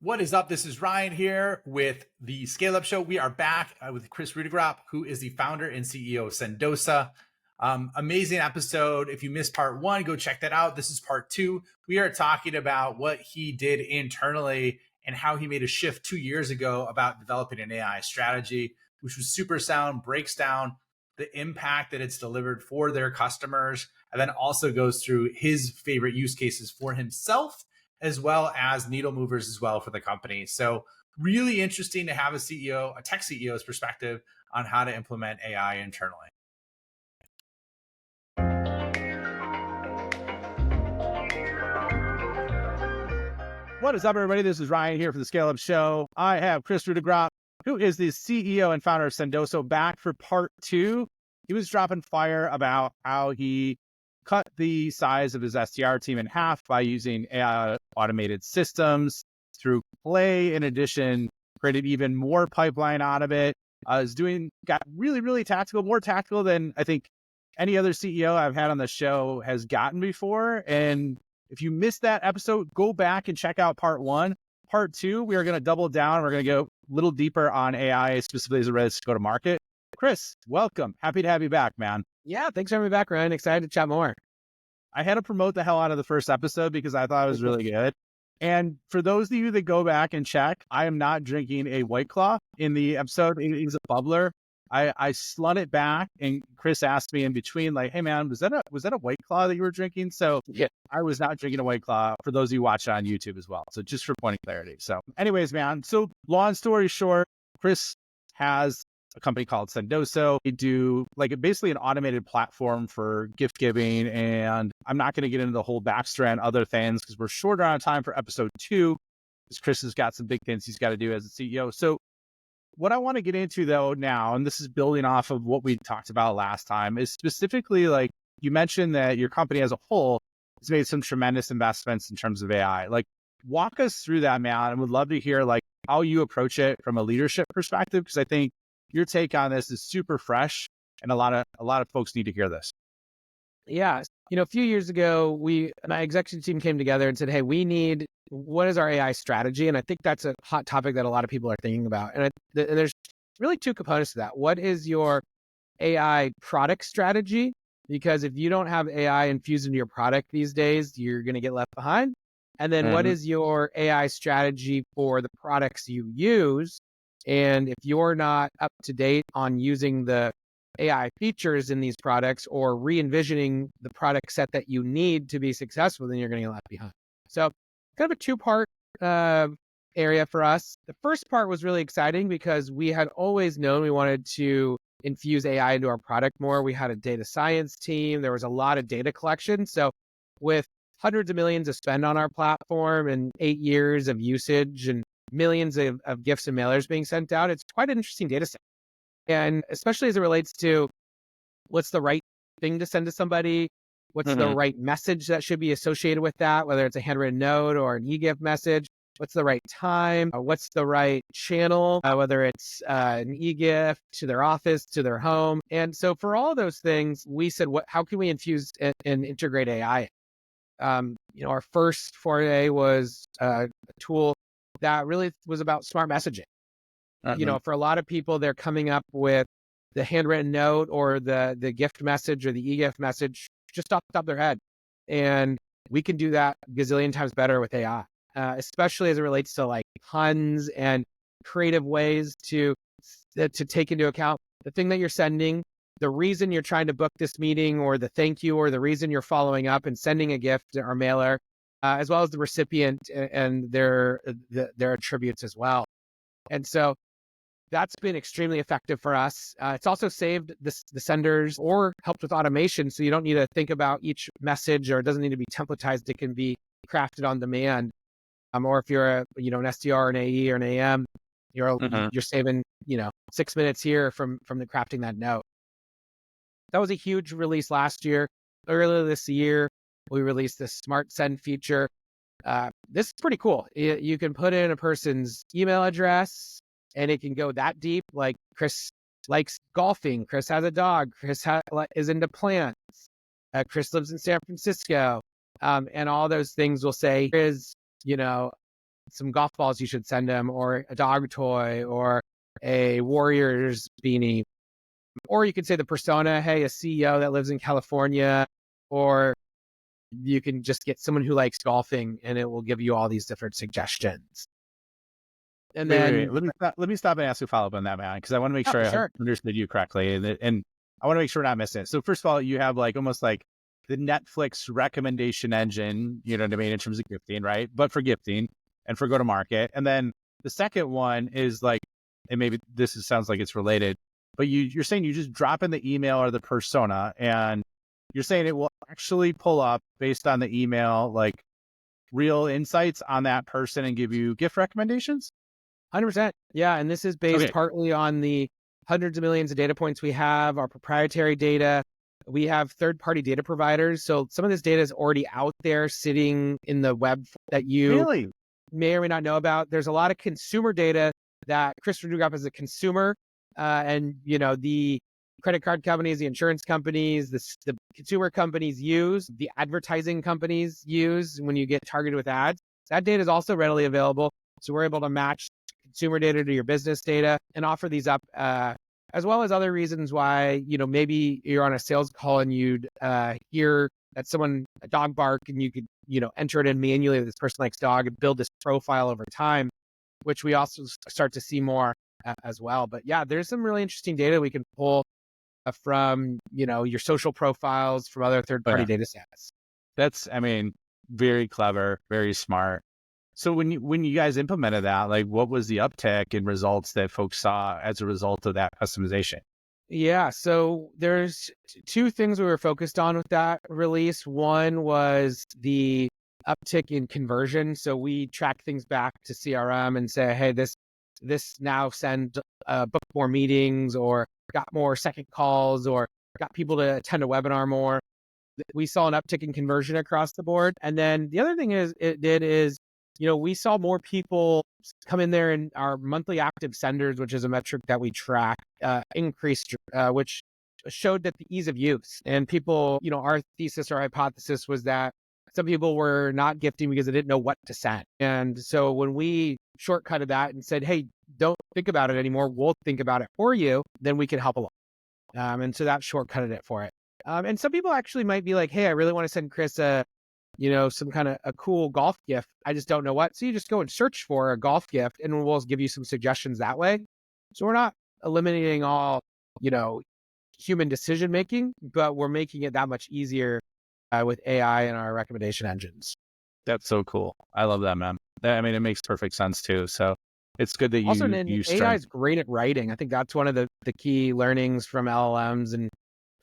What is up? This is Ryan here with the Scale Up Show. We are back with Kris Rudeegraap, who is the founder and CEO of Sendosa. Amazing episode. If you missed part one, go check that out. This is part two. We are talking about what he did internally and how he made a shift 2 years ago about developing an AI strategy, which was super sound, breaks down the impact that it's delivered for their customers, and then also goes through his favorite use cases for himself, as well as needle movers as well for the company. So really interesting to have a CEO, a tech CEO's perspective on how to implement AI internally. What is up, everybody? This is Ryan here for the Scale Up Show. I have Kris Rudeegraap, who is the CEO and founder of Sendosa, back for part two. He was dropping fire about how he cut the size of his SDR team in half by using AI automated systems through Play. In addition, created even more pipeline out of it. Got really tactical, more tactical than I think any other CEO I've had on the show has gotten before. And if you missed that episode, go back and check out part one. Part two, we are going to double down. We're going to go a little deeper on AI, specifically as it relates to go to market. Kris, welcome. Happy to have you back, man. Yeah, thanks for having me back, Ryan. Excited to chat more. I had to promote the hell out of the first episode because I thought it was really good. And for those of you that go back and check, I am not drinking a White Claw in the episode. It was a bubbler. I slung it back, and Kris asked me in between, like, "Hey man, was that a White Claw that you were drinking?" So yeah, I was not drinking a White Claw. For those of you watching on YouTube as well. So just for point of clarity. So, anyways, man. So long story short, Kris has a company called Sendosa. They do basically an automated platform for gift giving. And I'm not going to get into the whole backstory on other things because we're short on time for episode two, because Kris has got some big things he's got to do as a CEO. So what I want to get into though now, and this is building off of what we talked about last time, is specifically like you mentioned that your company as a whole has made some tremendous investments in terms of AI. Like walk us through that, man. And would love to hear like how you approach it from a leadership perspective, because I think your take on this is super fresh, and a lot of folks need to hear this. Yeah. A few years ago, my executive team came together and said, "Hey, what is our AI strategy?" And I think that's a hot topic that a lot of people are thinking about. And there's really two components to that. What is your AI product strategy? Because if you don't have AI infused into your product these days, you're going to get left behind. And then what is your AI strategy for the products you use? And if you're not up to date on using the AI features in these products or re-envisioning the product set that you need to be successful, then you're going to get left behind. So kind of a two-part area for us. The first part was really exciting because we had always known we wanted to infuse AI into our product more. We had a data science team. There was a lot of data collection. So with hundreds of millions of spend on our platform and 8 years of usage and millions of gifts and mailers being sent out, it's quite an interesting data set. And especially as it relates to what's the right thing to send to somebody, what's the right message that should be associated with that, whether it's a handwritten note or an e-gift message, what's the right time, what's the right channel, whether it's an e-gift to their office, to their home. And so for all those things, we said, how can we infuse and integrate AI? Our first foray was a tool that really was about smart messaging. For a lot of people, they're coming up with the handwritten note or the gift message or the e-gift message just off the top of their head. And we can do that a gazillion times better with AI, especially as it relates to like puns and creative ways to take into account the thing that you're sending, the reason you're trying to book this meeting or the thank you, or the reason you're following up and sending a gift or mailer, as well as the recipient and their attributes as well. And so that's been extremely effective for us. It's also saved the senders or helped with automation. So you don't need to think about each message, or it doesn't need to be templatized. It can be crafted on demand. Or if you're an SDR, an AE, or an AM, you're saving 6 minutes here from the crafting that note. That was a huge release last year. Earlier this year, we released the Smart Send feature. This is pretty cool. You can put in a person's email address, and it can go that deep. Like Kris likes golfing. Kris has a dog. Kris is into plants. Kris lives in San Francisco. And all those things will say, here's, some golf balls you should send them, or a dog toy, or a Warriors beanie. Or you could say the persona, hey, a CEO that lives in California, or you can just get someone who likes golfing and it will give you all these different suggestions. And Wait. then, Let me stop and ask you a follow up on that, man, because I want to make oh, sure I sure. understood you correctly, and I want to make sure we're not missing it. So first of all, you have like almost like the Netflix recommendation engine, you know what I mean, in terms of gifting, right? But for gifting and for go to market. And then the second one is like, and maybe sounds like it's related, but you're saying you just drop in the email or the persona, and you're saying it will actually pull up based on the email, like real insights on that person and give you gift recommendations? 100%. Yeah. And this is based Okay. partly on the hundreds of millions of data points we have, our proprietary data. We have third-party data providers. So some of this data is already out there sitting in the web that you Really? may or may not know about. There's a lot of consumer data that Kris Rudeegraap as a consumer, and the credit card companies, the insurance companies, the consumer companies use, the advertising companies use when you get targeted with ads. That data is also readily available. So we're able to match consumer data to your business data and offer these up, as well as other reasons why, maybe you're on a sales call and you'd hear that a dog bark, and you could, enter it in manually. This person likes dog, and build this profile over time, which we also start to see more as well. But yeah, there's some really interesting data we can pull from, your social profiles, from other Oh, third-party yeah. data sets. That's, I mean, very clever, very smart. So when you guys implemented that, like what was the uptick in results that folks saw as a result of that customization? Yeah, so there's two things we were focused on with that release. One was the uptick in conversion. So we track things back to CRM and say, hey, this now book more meetings, or got more second calls, or got people to attend a webinar more. We saw an uptick in conversion across the board. And then the other thing is we saw more people come in there, and our monthly active senders, which is a metric that we track, increased, which showed that the ease of use. And people, our thesis or hypothesis was that some people were not gifting because they didn't know what to send. And so when we shortcutted that and said, hey, don't think about it anymore, we'll think about it for you, then we can help along. And so that shortcutted it for it. And some people actually might be like, hey, I really want to send Kris some kind of a cool golf gift. I just don't know what. So you just go and search for a golf gift, and we'll give you some suggestions that way. So we're not eliminating all, human decision making, but we're making it that much easier with AI and our recommendation engines. That's so cool. I love that, man. I mean, it makes perfect sense too. So it's good that Also, you AI strength. is great at writing. I think that's one of the key learnings from LLMs and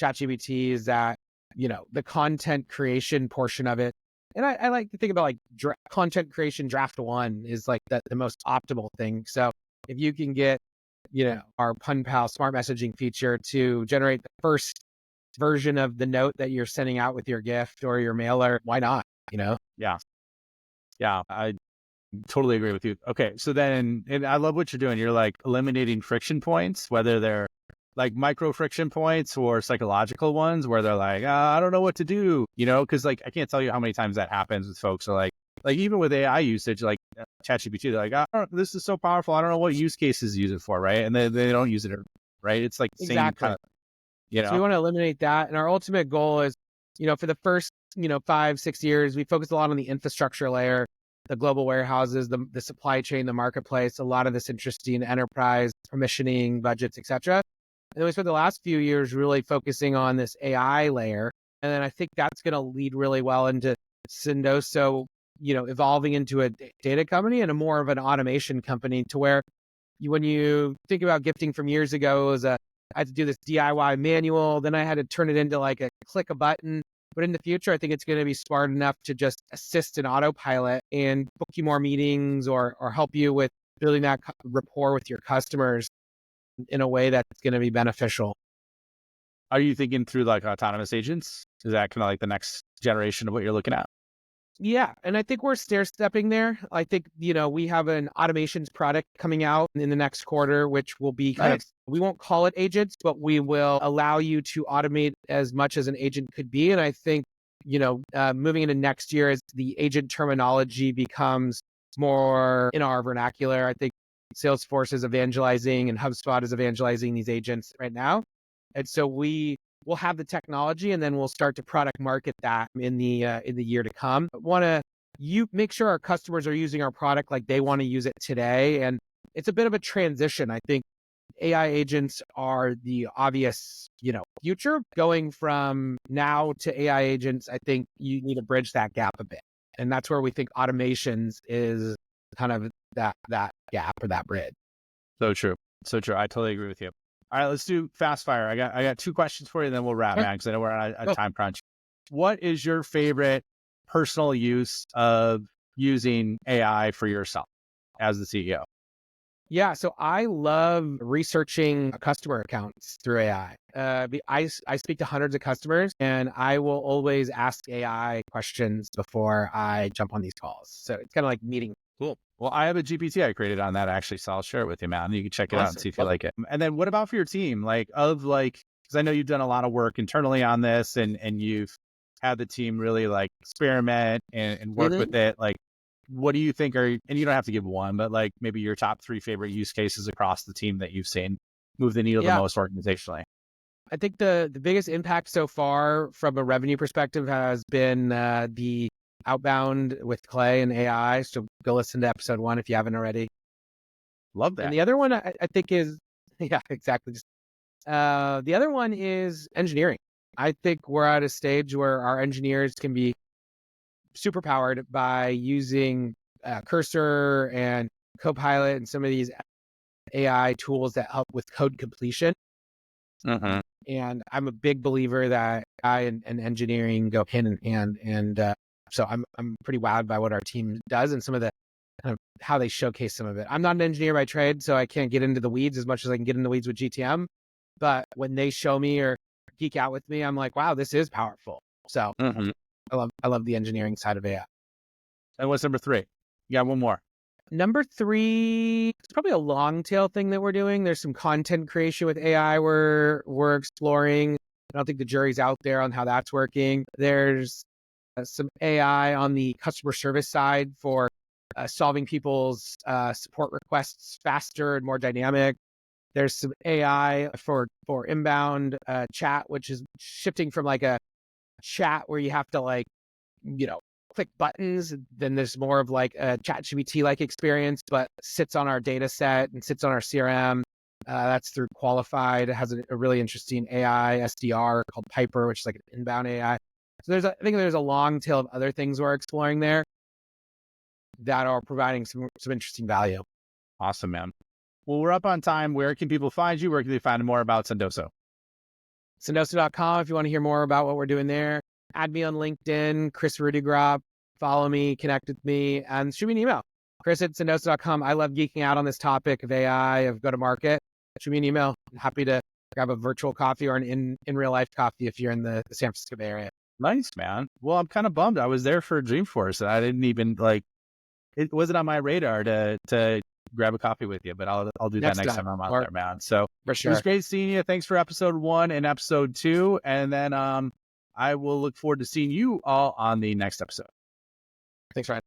ChatGPT is that, the content creation portion of it. And I like to think about like content creation draft one is like the most optimal thing. So if you can get, our PunPal smart messaging feature to generate the first version of the note that you're sending out with your gift or your mailer, why not? Yeah. Yeah. I totally agree with you. Okay. So then, and I love what you're doing. You're like eliminating friction points, whether they're like micro friction points or psychological ones where they're like, I don't know what to do, because like, I can't tell you how many times that happens with folks. So like even with AI usage, like ChatGPT, they're like, this is so powerful. I don't know what use cases use it for. Right. And they don't use it. Right. It's like same kind Exactly. of, So we want to eliminate that. And our ultimate goal is, for the first, 5-6 years, we focused a lot on the infrastructure layer, the global warehouses, the supply chain, the marketplace, a lot of this interesting enterprise permissioning, budgets, etc. And then we spent the last few years really focusing on this AI layer. And then I think that's going to lead really well into Sendoso, evolving into a data company and a more of an automation company, to where when you think about gifting from years ago, it was I had to do this DIY manual, then I had to turn it into like a click a button. But in the future, I think it's going to be smart enough to just assist in autopilot and book you more meetings, or help you with building that rapport with your customers in a way that's going to be beneficial. Are you thinking through like autonomous agents? Is that kind of like the next generation of what you're looking at? Yeah. And I think we're stair stepping there. I think, we have an automations product coming out in the next quarter, which will be Nice. we won't call it agents, but we will allow you to automate as much as an agent could be. And I think, moving into next year, as the agent terminology becomes more in our vernacular. I think Salesforce is evangelizing and HubSpot is evangelizing these agents right now. And so we will have the technology and then we'll start to product market that in the year to come. Want to make sure our customers are using our product like they want to use it today. And it's a bit of a transition. I think AI agents are the obvious, future. Going from now to AI agents, I think you need to bridge that gap a bit. And that's where we think automations is kind of that gap or that bridge. So true. So true. I totally agree with you. All right, let's do fast fire. I got 2 questions for you, and then we'll wrap, man, because I know we're on a time crunch. What is your favorite personal use of using AI for yourself as the CEO? Yeah, so I love researching customer accounts through AI. I speak to hundreds of customers, and I will always ask AI questions before I jump on these calls. So it's kind of like meeting. Cool. Well, I have a GPT I created on that actually, so I'll share it with you, man. You can check it out and see if you like it. And then what about for your team? Because I know you've done a lot of work internally on this, and you've had the team really experiment and work with it. What do you think and you don't have to give one, but maybe your top 3 favorite use cases across the team that you've seen move the needle the most organizationally? I think the biggest impact so far from a revenue perspective has been the outbound with Clay and AI. So go listen to episode 1 if you haven't already. Love that. And the other one I think is, yeah, exactly. The other one is engineering. I think we're at a stage where our engineers can be super powered by using Cursor and Copilot and some of these AI tools that help with code completion. And I'm a big believer that AI and engineering go hand in hand. And so I'm pretty wowed by what our team does and some of the kind of how they showcase some of it. I'm not an engineer by trade, so I can't get into the weeds as much as I can get in the weeds with GTM. But when they show me or geek out with me, I'm like, wow, this is powerful. So I love the engineering side of AI. And what's number 3? You got one more. Number 3, it's probably a long tail thing that we're doing. There's some content creation with AI we're exploring. I don't think the jury's out there on how that's working. There's some AI on the customer service side for solving people's support requests faster and more dynamic. There's some AI for inbound chat, which is shifting from a chat where you have to click buttons. Then there's more of a ChatGPT experience, but sits on our data set and sits on our CRM. That's through Qualified. It has a really interesting AI SDR called Piper, which is an inbound AI. So I think there's a long tail of other things we're exploring there that are providing some interesting value. Awesome, man. Well, we're up on time. Where can people find you? Where can they find more about Sendoso? Sendoso.com if you want to hear more about what we're doing there. Add me on LinkedIn, Kris Rudeegraap. Follow me, connect with me, and shoot me an email. Kris@sendoso.com. I love geeking out on this topic of AI, of go-to-market. Shoot me an email. I'm happy to grab a virtual coffee or an in real life coffee if you're in the San Francisco Bay Area. Nice, man. Well, I'm kind of bummed. I was there for Dreamforce, and I didn't even it wasn't on my radar to grab a coffee with you, but I'll do that next time I'm out there, man. So for sure. It was great seeing you. Thanks for episode 1 and episode 2. And then I will look forward to seeing you all on the next episode. Thanks, Ryan.